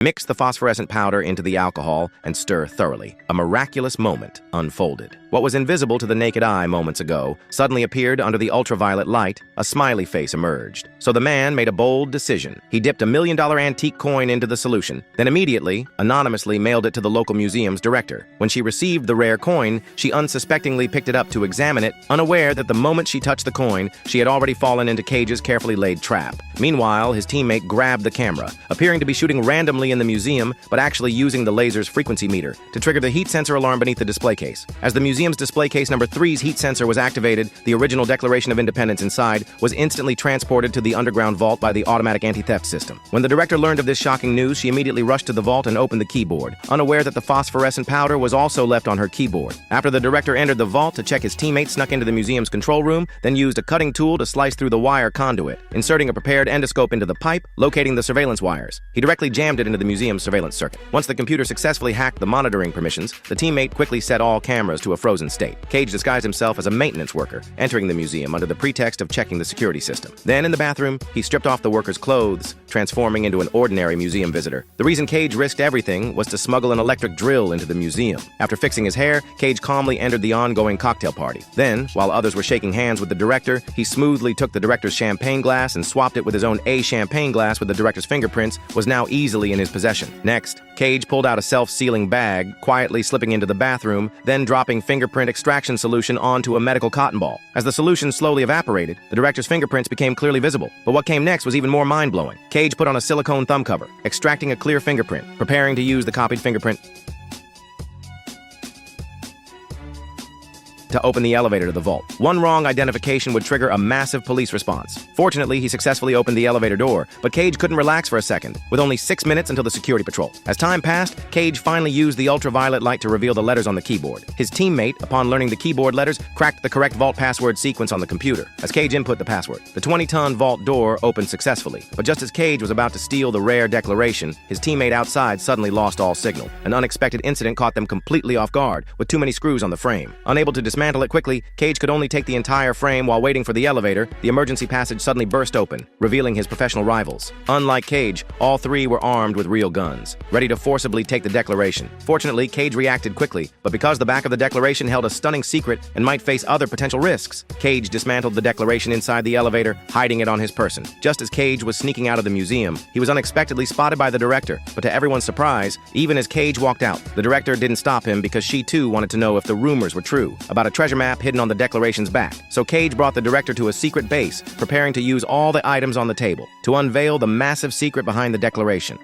Mix the phosphorescent powder into the alcohol and stir thoroughly. A miraculous moment unfolded. What was invisible to the naked eye moments ago suddenly appeared under the ultraviolet light. A smiley face emerged. So the man made a bold decision. He dipped a $1 million antique coin into the solution, then immediately, anonymously mailed it to the local museum's director. When she received the rare coin, she unsuspectingly picked it up to examine it, unaware that the moment she touched the coin, she had already fallen into Cage's carefully laid trap. Meanwhile, his teammate grabbed the camera, appearing to be shooting randomly in the museum, but actually using the laser's frequency meter to trigger the heat sensor alarm beneath the display case. As the museum's display case number 3's heat sensor was activated, the original Declaration of Independence inside was instantly transported to the underground vault by the automatic anti-theft system. When the director learned of this shocking news, she immediately rushed to the vault and opened the keyboard, unaware that the phosphorescent powder was also left on her keyboard. After the director entered the vault to check, his teammate snuck into the museum's control room, then used a cutting tool to slice through the wire conduit, inserting a prepared endoscope into the pipe, locating the surveillance wires. He directly jammed it into the museum's surveillance circuit. Once the computer successfully hacked the monitoring permissions, the teammate quickly set all cameras to a frozen state. Cage disguised himself as a maintenance worker, entering the museum under the pretext of checking the security system. Then, in the bathroom, he stripped off the worker's clothes, transforming into an ordinary museum visitor. The reason Cage risked everything was to smuggle an electric drill into the museum. After fixing his hair, Cage calmly entered the ongoing cocktail party. Then, while others were shaking hands with the director, he smoothly took the director's champagne glass and swapped it with his own champagne glass with the director's fingerprints, was now easily in his possession. Next, Cage pulled out a self-sealing bag, quietly slipping into the bathroom, then dropping fingerprint extraction solution onto a medical cotton ball. As the solution slowly evaporated, the director's fingerprints became clearly visible. But what came next was even more mind-blowing. Cage put on a silicone thumb cover, extracting a clear fingerprint, preparing to use the copied fingerprint to open the elevator to the vault. One wrong identification would trigger a massive police response. Fortunately, he successfully opened the elevator door, but Cage couldn't relax for a second, with only 6 minutes until the security patrol. As time passed, Cage finally used the ultraviolet light to reveal the letters on the keyboard. His teammate, upon learning the keyboard letters, cracked the correct vault password sequence on the computer. As Cage input the password, the 20-ton vault door opened successfully. But just as Cage was about to steal the rare declaration, his teammate outside suddenly lost all signal. An unexpected incident caught them completely off guard, with too many screws on the frame. Unable to dismantle it quickly, Cage could only take the entire frame while waiting for the elevator. The emergency passage suddenly burst open, revealing his professional rivals. Unlike Cage, all three were armed with real guns, ready to forcibly take the declaration. Fortunately, Cage reacted quickly, but because the back of the declaration held a stunning secret and might face other potential risks, Cage dismantled the declaration inside the elevator, hiding it on his person. Just as Cage was sneaking out of the museum, he was unexpectedly spotted by the director, but to everyone's surprise, even as Cage walked out, the director didn't stop him because she too wanted to know if the rumors were true about a treasure map hidden on the declaration's back. So Cage brought the director to a secret base, preparing to use all the items on the table to unveil the massive secret behind the declaration.